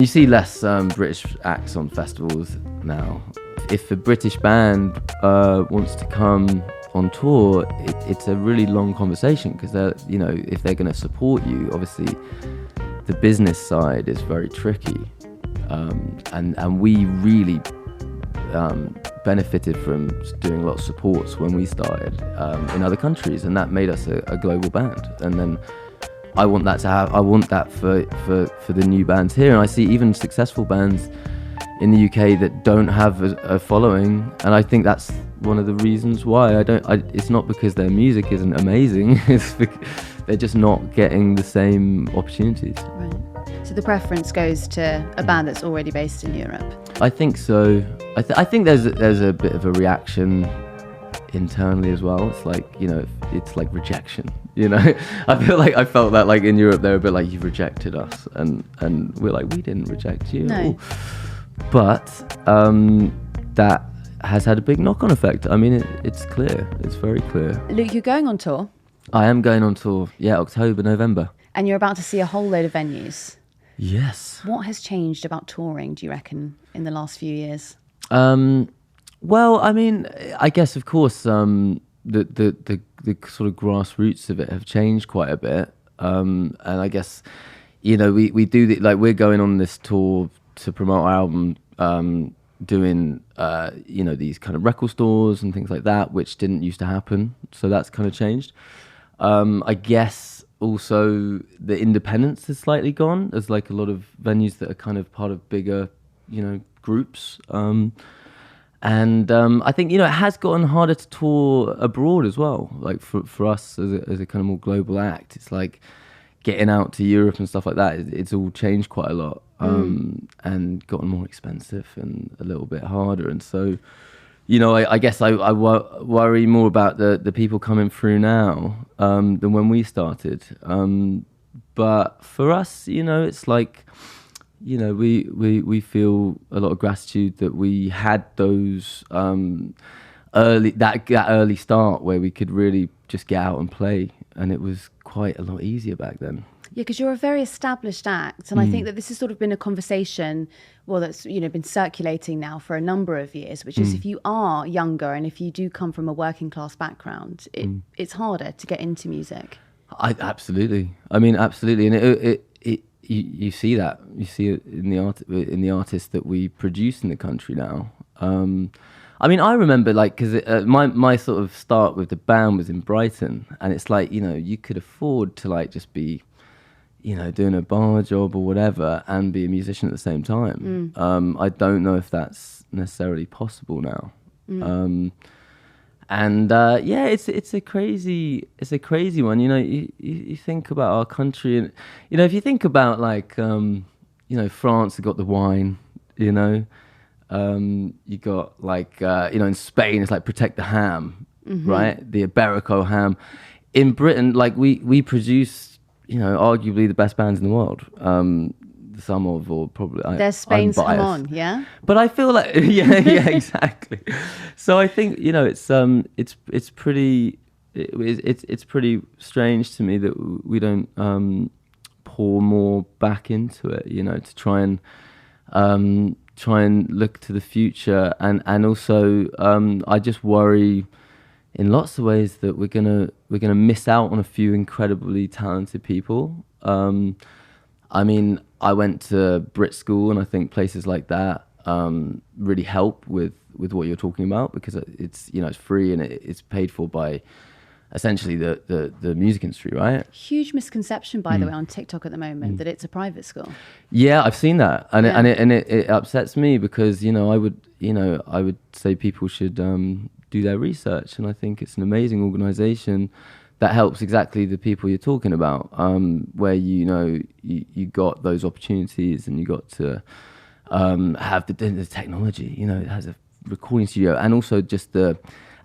You see less British acts on festivals now. If a British band wants to come on tour, it's a really long conversation, because if they're going to support you, obviously the business side is very tricky, and we really benefited from doing a lot of supports when we started in other countries, and that made us a global band. And then I want that for the new bands here, and I see even successful bands in the UK that don't have a following, and I think that's one of the reasons why it's not because their music isn't amazing, it's because they're just not getting the same opportunities. Right. So the preference goes to a band that's already based in Europe? I think so. I think there's a bit of a reaction internally as well. It's like, it's like rejection, I felt that like in Europe they're a bit like, you've rejected us, and we're like, we didn't reject you. No. But that has had a big knock-on effect. I mean, it's clear, it's very clear. Luke, you're going on tour? I am going on tour, October, November. And you're about to see a whole load of venues. Yes. What has changed about touring, do you reckon, in the last few years? Well, I mean, I guess, of course, the sort of grassroots of it have changed quite a bit. And I guess, we do we're going on this tour to promote our album, doing, these kind of record stores and things like that, which didn't used to happen. So that's kind of changed. I guess also the independence has slightly gone. There's like a lot of venues that are kind of part of bigger, groups. And I think, it has gotten harder to tour abroad as well. Like for us as a kind of more global act, it's like getting out to Europe and stuff like that. It's all changed quite a lot, and gotten more expensive and a little bit harder. And so, I guess I worry more about the people coming through now than when we started. But for us, it's like, we feel a lot of gratitude that we had those early start where we could really just get out and play, and it was quite a lot easier back then. Yeah, because you're a very established act, and I think that this has sort of been a conversation, that's been circulating now for a number of years, which is if you are younger and if you do come from a working class background, it's harder to get into music. Absolutely. I mean, absolutely, and you see that. You see it in the artists that we produce in the country now. I mean, I remember, because my sort of start with the band was in Brighton, and it's like, you could afford to just be, doing a bar job or whatever and be a musician at the same time. I don't know if that's necessarily possible now. And it's a crazy one. You think about our country, and if you think about France have got the wine, you got in Spain it's like protect the ham, right? The Iberico ham. In Britain, we produce arguably the best bands in the world. Some of, or probably there's Spain's come on, yeah. But I feel like yeah, exactly. So I think it's pretty strange to me that we don't pour more back into it, to try and look to the future, and also I just worry in lots of ways that we're gonna miss out on a few incredibly talented people. I mean, I went to Brit School, and I think places like that really help with what you're talking about, because it's it's free and it's paid for by essentially the music industry, right? Huge misconception, by the way, on TikTok at the moment that it's a private school. Yeah, I've seen that, and it upsets me, because I would say people should do their research, and I think it's an amazing organisation that helps exactly the people you're talking about, where you got those opportunities, and you got to have the technology. It has a recording studio, and also just the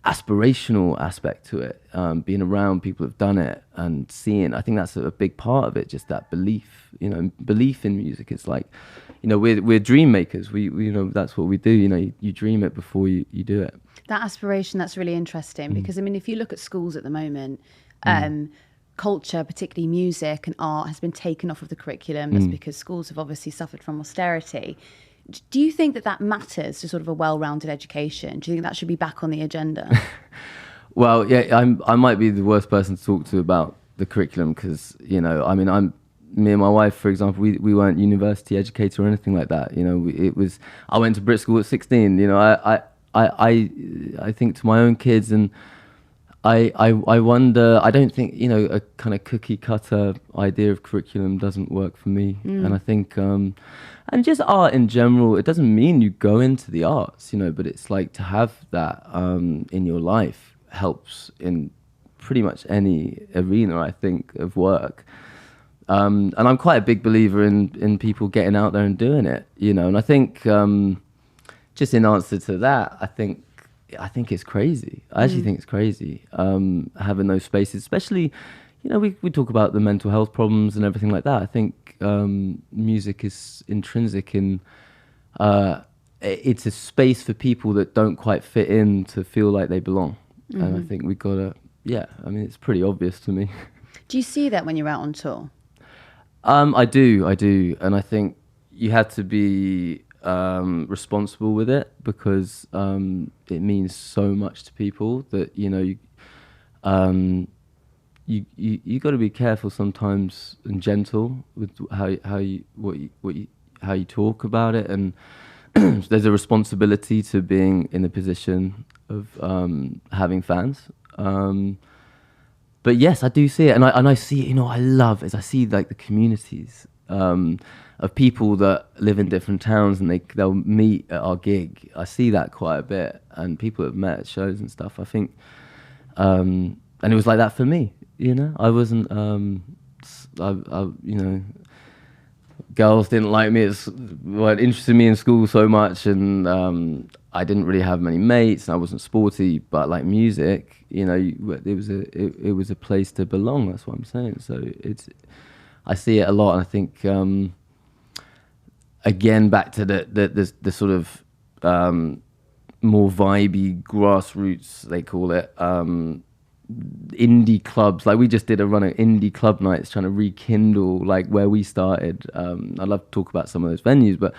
aspirational aspect to it, being around people who've done it and seeing. I think that's a big part of it, just that belief in music. It's like, we're dream makers. We that's what we do. You dream it before you do it. That aspiration, that's really interesting, because I mean, if you look at schools at the moment, culture, particularly music and art, has been taken off of the curriculum. That's because schools have obviously suffered from austerity. Do you think that matters to sort of a well-rounded education? Do you think that should be back on the agenda? Well, yeah, I might be the worst person to talk to about the curriculum because, you know, I mean, me and my wife, for example, we weren't university educated or anything like that. You know, I went to Brit School at 16. You know, I think to my own kids, and I wonder. I don't think, you know, a kind of cookie cutter idea of curriculum doesn't work for me. And I think, and just art in general, it doesn't mean you go into the arts, you know, but it's like to have that in your life helps in pretty much any arena, I think, of work. And I'm quite a big believer in people getting out there and doing it, you know. And I think just in answer to that, I think it's crazy. I actually think it's crazy having those spaces, especially, you know, we talk about the mental health problems and everything like that. I think music is intrinsic in it's a space for people that don't quite fit in to feel like they belong. And I think we gotta, I mean, it's pretty obvious to me. Do you see that when you're out on tour? I do. And I think you have to be responsible with it because it means so much to people that, you know, you got to be careful sometimes and gentle with how you talk about it, and there's a responsibility to being in a position of having fans. But yes, I do see it, and I see, you know, I see like the communities of people that live in different towns, and they'll meet at our gig. I see that quite a bit, and people have met at shows and stuff. I think, and it was like that for me. You know, I wasn't, you know, girls didn't like me, weren't interested in me in school so much, and I didn't really have many mates, and I wasn't sporty. But like music, you know, it was a place to belong. That's what I'm saying. So I see it a lot, and I think again back to the sort of more vibey grassroots, they call it. Indie clubs, like we just did a run of indie club nights trying to rekindle like where we started. I'd love to talk about some of those venues, but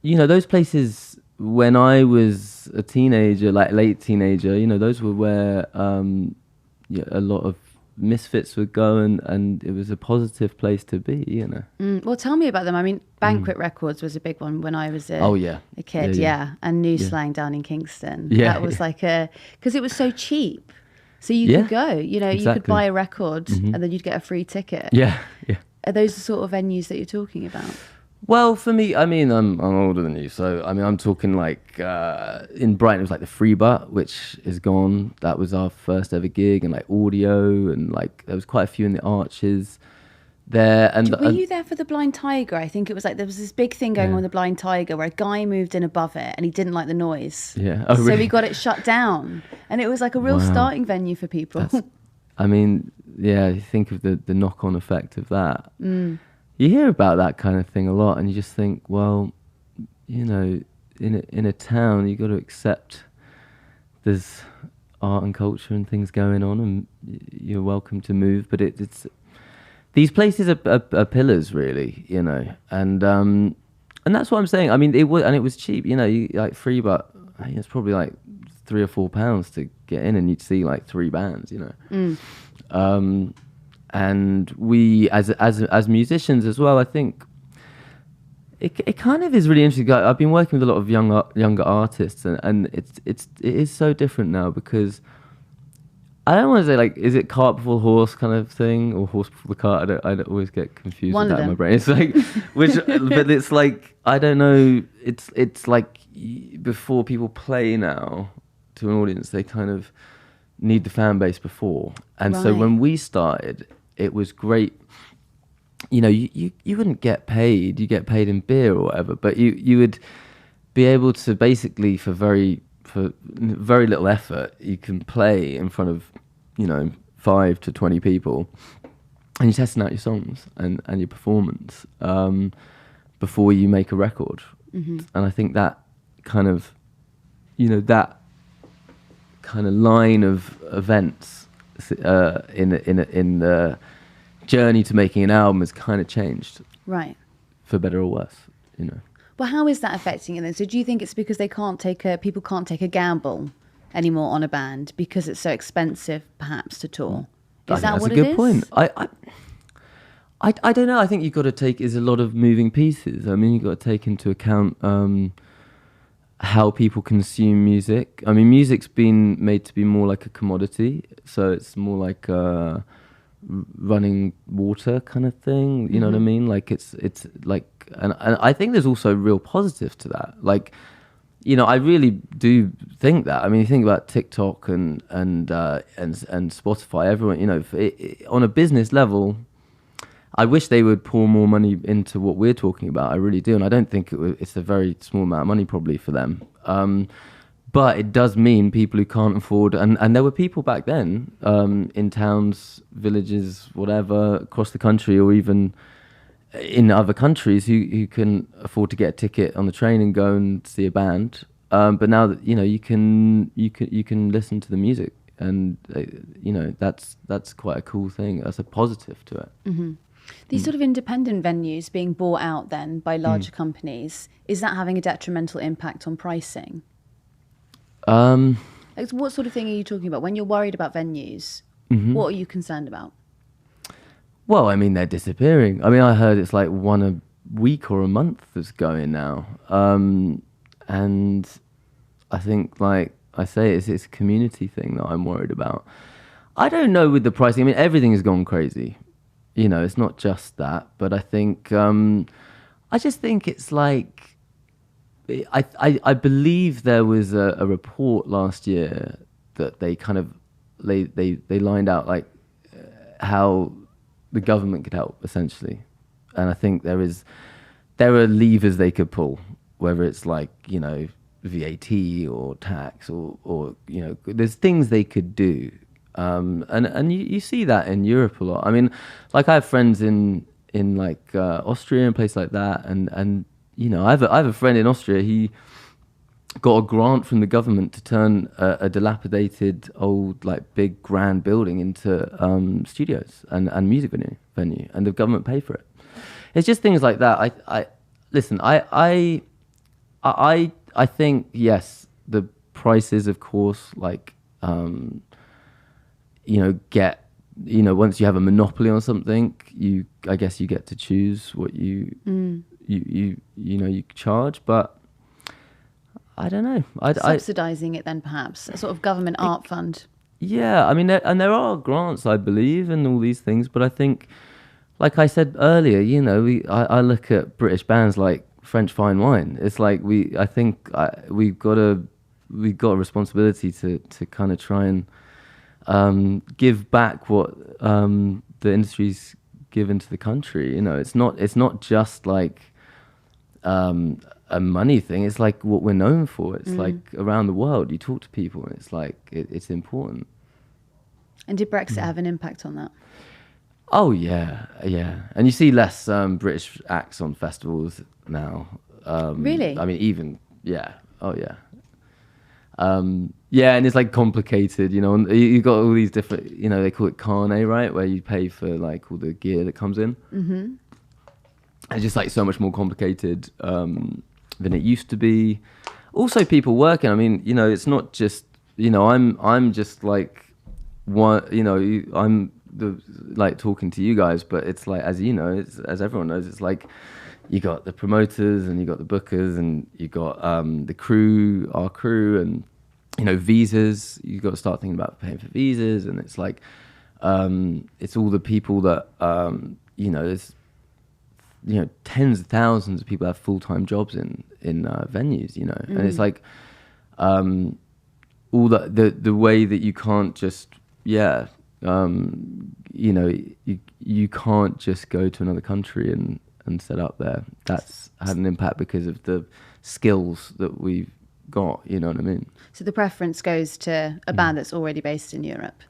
you know, those places when I was a teenager, like late teenager, you know, those were where a lot of misfits would go, and it was a positive place to be, you know. Well, tell me about them. I mean, Banquet Records was a big one when I was a kid, and New Slang down in Kingston. That was like because it was so cheap. So you could go, you know, you could buy a record and then you'd get a free ticket. Are those the sort of venues that you're talking about? Well, for me, I mean, I'm older than you, so I mean, I'm talking like in Brighton, it was like the Free Butt, which is gone. That was our first ever gig, and like Audio, and like there was quite a few in the Arches there. And were you there for the Blind Tiger? I think it was like there was this big thing going on with the Blind Tiger where a guy moved in above it and he didn't like the noise. Yeah, so he got it shut down, and it was like a real starting venue for people. I mean, yeah, you think of the knock-on effect of that. You hear about that kind of thing a lot, and you just think, well, you know, in a town, you got to accept there's art and culture and things going on, and you're welcome to move. But it's these places are pillars, really, you know, and that's what I'm saying. I mean, it was cheap, you know, like Free Butt, I think it's probably like £3 or £4 to get in, and you'd see like 3 bands, you know. And we, as musicians as well, I think it kind of is really interesting. I've been working with a lot of younger artists, and it is so different now, because I don't want to say like, is it cart before horse kind of thing, or horse before the cart? I don't always get confused with that in my brain. It's like, but it's like, I don't know. It's like before people play now to an audience, they kind of need the fan base before, and so when we started, it was great. You know, you wouldn't get paid. You get paid in beer or whatever, but you would be able to basically for very little effort, you can play in front of, you know, 5 to 20 people, and you're testing out your songs and your performance before you make a record. And I think that kind of, you know, that kind of line of events in the journey to making an album has kind of changed, Right. for better or worse, you know. Well, how is that affecting it then? So do you think it's because people can't take a gamble anymore on a band because it's so expensive, perhaps, to tour? Is that what it is? That's a good point. I don't know. I think you've got to there's a lot of moving pieces. I mean, you've got to take into account how people consume music. I mean, music's been made to be more like a commodity, so it's more like running water kind of thing. You know what I mean? Like it's like, and I think there's also real positive to that. Like, you know, I really do think that. I mean, you think about TikTok and Spotify. Everyone, you know, on a business level, I wish they would pour more money into what we're talking about. I really do, and I don't think it's a very small amount of money probably for them. But it does mean people who can't afford, and there were people back then in towns, villages, whatever, across the country, or even in other countries who can afford to get a ticket on the train and go and see a band. But now that, you know, you can listen to the music, and you know, that's quite a cool thing. That's a positive to it. Mm-hmm. These sort of independent venues being bought out then by larger companies, is that having a detrimental impact on pricing? Like, what sort of thing are you talking about when you're worried about venues? What are you concerned about? Well, I mean, they're disappearing. I mean, I heard it's like one a week or a month that's going now. And I think, like I say, it's a community thing that I'm worried about. I don't know with the pricing. I mean, everything has gone crazy. You know, it's not just that. But I think, I just think it's like, I believe there was a report last year that they kind of, they lined out like how the government could help, essentially. And I think there are levers they could pull, whether it's like, you know, VAT or tax or you know, there's things they could do. And you see that in Europe a lot. I mean, like I have friends in like Austria and places like that, and you know, I have a friend in Austria. He got a grant from the government to turn a dilapidated old like big grand building into studios and music venue, and the government paid for it. It's just things like that. I listen. I think, yes, the prices, of course, like you know, once you have a monopoly on something, I guess you get to choose what you charge, but I don't know. Subsidising it then, perhaps, a sort of government art fund. Yeah, I mean, there are grants, I believe, and all these things, but I think, like I said earlier, you know, I look at British bands like French fine wine. It's like I think we've got a responsibility to kind of try and give back what the industry's given to the country. You know, it's not just like a money thing. It's like what we're known for. It's like around the world, you talk to people, and it's like it's important. And did Brexit have an impact on that? Oh yeah, and you see less British acts on festivals now. Really? I mean, even oh yeah. Yeah, and it's like complicated, you know, and you got all these different, you know, they call it carnet, right, where you pay for like all the gear that comes in. It's just like so much more complicated than it used to be. Also, people working, I mean, you know, it's not just, you know, I'm just like one, you know, I'm like talking to you guys, but it's like, as you know, as everyone knows, it's like you got the promoters and you got the bookers and you got the crew, our crew, and you know, visas. You got to start thinking about paying for visas, and it's like it's all the people that you know, there's, you know, tens of thousands of people have full-time jobs in venues, you know, and it's like all the way that you can't just you know, you can't just go to another country and set up there. That's had an impact because of the skills that we've got, you know what I mean? So the preference goes to a band that's already based in Europe?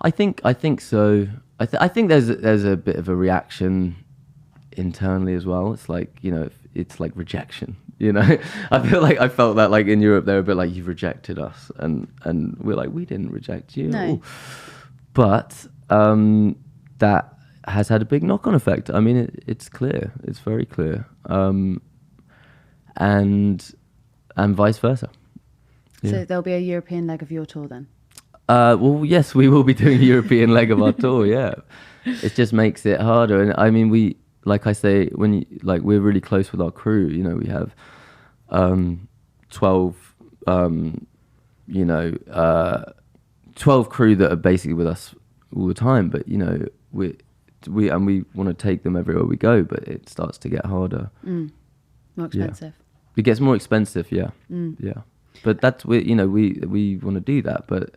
I think so. I think there's a bit of a reaction internally as well. It's like, you know, it's like rejection, you know. I felt that like in Europe they're a bit like, you've rejected us, and we're like, we didn't reject you. No. but that has had a big knock-on effect. I mean, it's clear. It's very clear. And vice versa. Yeah. So there'll be a European leg of your tour then? Well, yes, we will be doing a European leg of our tour, yeah. It just makes it harder. And I mean, we, like I say, we're really close with our crew. You know, we have 12, 12 crew that are basically with us all the time. But, you know, we want to take them everywhere we go, but it starts to get harder. More expensive. Yeah. It gets more expensive, yeah. Yeah. But that's, we want to do that. But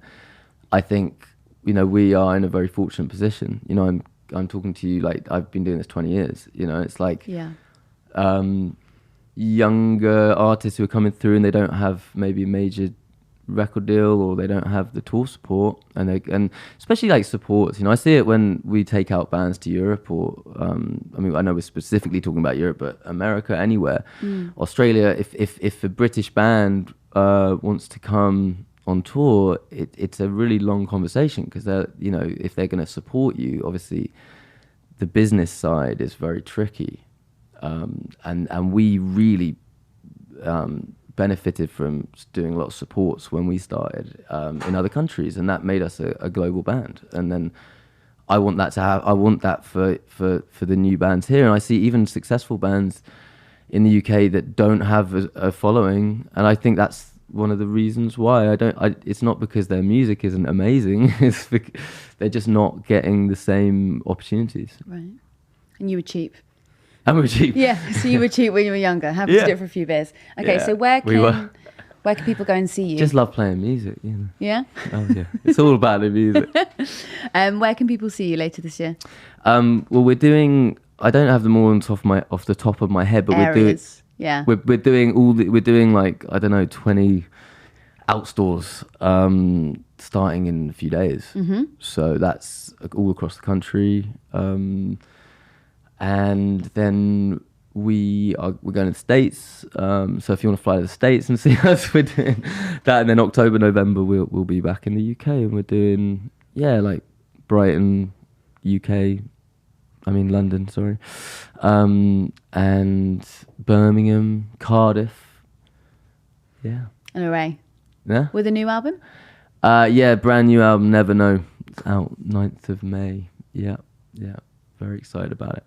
I think, you know, we are in a very fortunate position. You know, I'm talking to you like I've been doing this 20 years. You know, it's like younger artists who are coming through and they don't have maybe a major record deal or they don't have the tour support, and especially like supports. You know, I see it when we take out bands to Europe or I mean, I know we're specifically talking about Europe, but America, anywhere, Australia. If a British band wants to come on tour, it's a really long conversation because you know, if they're going to support you, obviously the business side is very tricky, and we really benefited from doing a lot of supports when we started in other countries, and that made us a global band. And then I want that for the new bands here, and I see even successful bands in the UK that don't have a following, and I think that's one of the reasons why it's not because their music isn't amazing, it's because they're just not getting the same opportunities. Right. And you were cheap. And we were cheap. Yeah, so you were cheap when you were younger. Happy to do it for a few beers. Okay, so where can people go and see you? Just love playing music, you know. Yeah? Oh yeah, it's all about the music. Where can people see you later this year? Well, we're doing, I don't have them all off the top of my head, but we're doing like, I don't know, 20 outstores starting in a few days. So that's all across the country. And then we're going to the States. So if you want to fly to the States and see us, we're doing that. And then October, November, we'll be back in the UK, and we're doing like Brighton, London, sorry, and Birmingham, Cardiff. Yeah. An array. Yeah. With a new album? Brand new album, Never Know. It's out 9th of May. Yeah. Very excited about it.